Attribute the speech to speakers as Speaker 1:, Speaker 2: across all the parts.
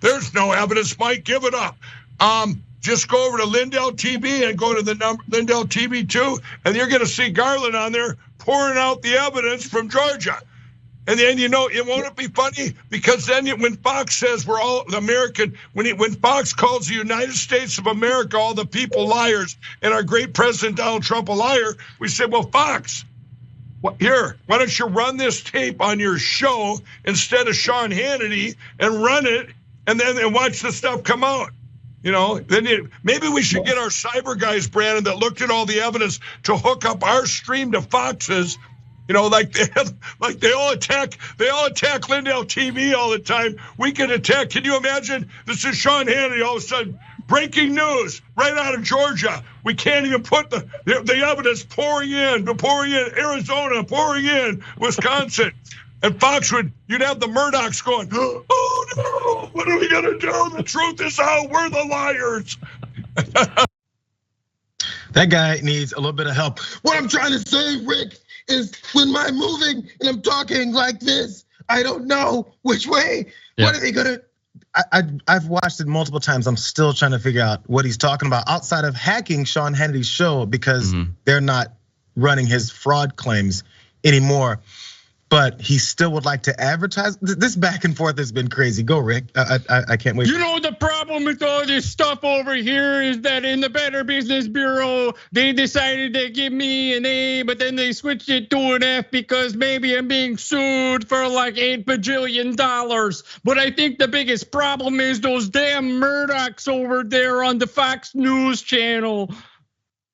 Speaker 1: There's no evidence, Mike. Give it up. Just go over to Lindell TV and go to the Lindell TV 2, and you're going to see Garland on there pouring out the evidence from Georgia. And then, it won't be funny? Because then when Fox says we're all American, when Fox calls the United States of America, all the people liars, and our great president Donald Trump a liar, we say, well, Fox, here, why don't you run this tape on your show instead of Sean Hannity and run it and watch the stuff come out? Then maybe we should get our cyber guys, Brandon, that looked at all the evidence to hook up our stream to Fox's. Like they all attack Lindell TV all the time. We can attack. Can you imagine? This is Sean Hannity. All of a sudden, breaking news right out of Georgia. We can't even put the evidence pouring in Arizona, pouring in Wisconsin. And Fox you'd have the Murdochs going, oh no, what are we gonna do? The truth is out, we're the liars.
Speaker 2: That guy needs a little bit of help. What I'm trying to say, Rick, is when I'm moving and I'm talking like this, I don't know which way. Yeah. What are they gonna? I've watched it multiple times. I'm still trying to figure out what he's talking about outside of hacking Sean Hannity's show because they're not running his fraud claims anymore. But he still would like to advertise. This back and forth has been crazy. Go, Rick. I can't wait.
Speaker 3: The problem with all this stuff over here is that in the Better Business Bureau, they decided to give me an A, but then they switched it to an F because maybe I'm being sued for like $8 bajillion. But I think the biggest problem is those damn Murdochs over there on the Fox News channel.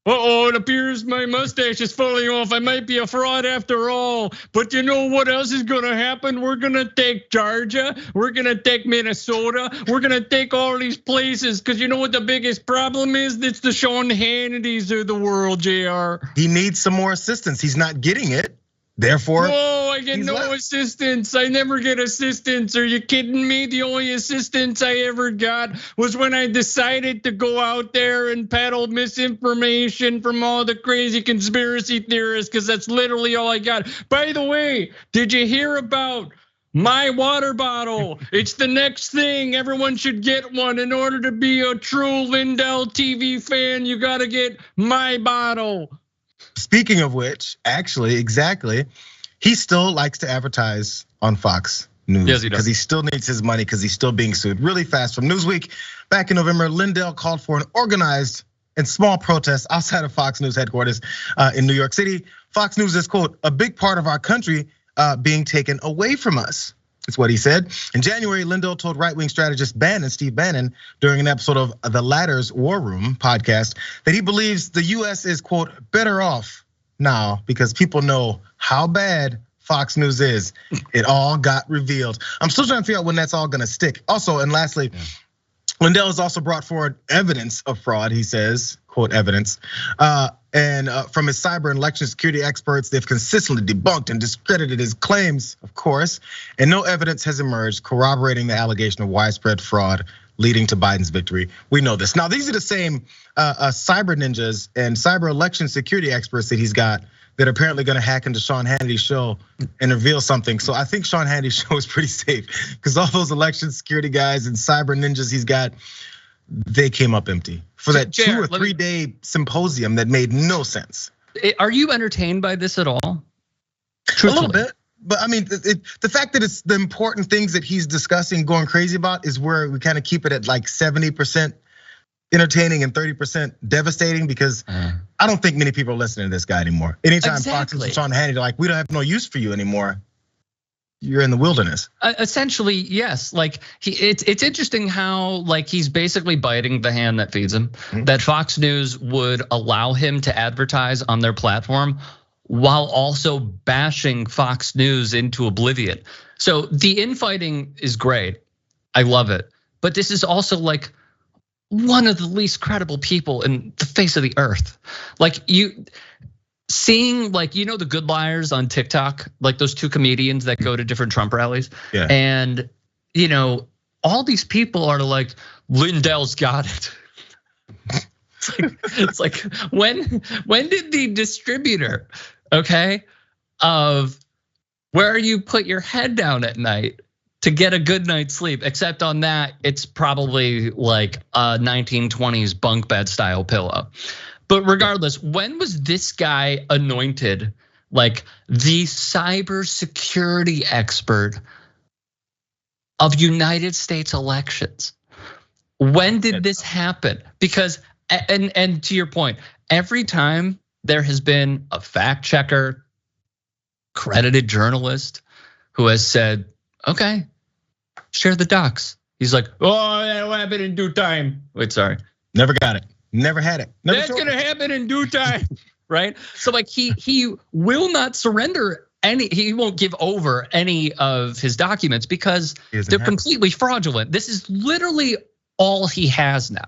Speaker 3: It appears my mustache is falling off. I might be a fraud after all. But you know what else is gonna happen? We're gonna take Georgia. We're gonna take Minnesota. We're gonna take all these places. Because you know what the biggest problem is? It's the Sean Hannitys of the world, JR.
Speaker 2: He needs some more assistance. He's not getting it. Therefore,
Speaker 3: no, I get no assistance. I never get assistance. Are you kidding me? The only assistance I ever got was when I decided to go out there and peddle misinformation from all the crazy conspiracy theorists, because that's literally all I got. By the way, did you hear about my water bottle? It's the next thing. Everyone should get one. In order to be a true Lindell TV fan, you gotta get my bottle.
Speaker 2: Speaking of which, actually, exactly, he still likes to advertise on Fox News.
Speaker 3: Yes, he does.
Speaker 2: Because he still needs his money because he's still being sued. Really fast from Newsweek, back in November, Lindell called for an organized and small protest outside of Fox News headquarters in New York City. Fox News is, quote, a big part of our country being taken away from us. That's what he said. In January, Lindell told right-wing strategist Steve Bannon, during an episode of the Latter's War Room podcast, that he believes the US is, quote, better off now because people know how bad Fox News is. It all got revealed. I'm still trying to figure out when that's all gonna stick. Also, and lastly, Lindell has also brought forward evidence of fraud, he says, quote, evidence. And from his cyber and election security experts, they've consistently debunked and discredited his claims, of course. And no evidence has emerged corroborating the allegation of widespread fraud leading to Biden's victory. We know this. Now, these are the same cyber ninjas and cyber election security experts that he's got that are apparently gonna hack into Sean Hannity's show and reveal something. So I think Sean Hannity's show is pretty safe because all those election security guys and cyber ninjas he's got, they came up empty for that 2 or 3 day symposium that made no sense.
Speaker 4: Are you entertained by this at all?
Speaker 2: Truthfully. A little bit, but I mean, the fact that it's the important things that he's discussing, going crazy about, is where we kind of keep it at like 70% entertaining and 30% devastating, because I don't think many people are listening to this guy anymore. Anytime Fox and Sean Hannity, like, we don't have no use for you anymore. You're in the wilderness.
Speaker 4: Essentially, yes. Like it's interesting how like he's basically biting the hand that feeds him. That Fox News would allow him to advertise on their platform while also bashing Fox News into oblivion. So the infighting is great. I love it. But this is also like one of the least credible people in the face of the earth. Like seeing like, the good liars on TikTok, like those two comedians that go to different Trump rallies.
Speaker 2: Yeah.
Speaker 4: And all these people are like, Lindell's got it. It's like when did the distributor, okay, of where you put your head down at night to get a good night's sleep, except on that, it's probably like a 1920s bunk bed style pillow. But regardless, when was this guy anointed like the cybersecurity expert of United States elections? When did this happen? Because, and to your point, every time there has been a fact checker, credited journalist who has said, okay, share the docs. He's like, oh, that'll happen in due time. Wait, sorry.
Speaker 2: Never got it. Never had it.
Speaker 4: That's gonna happen in due time, right? So like he will not surrender any. He won't give over any of his documents because they're completely fraudulent. This is literally all he has now.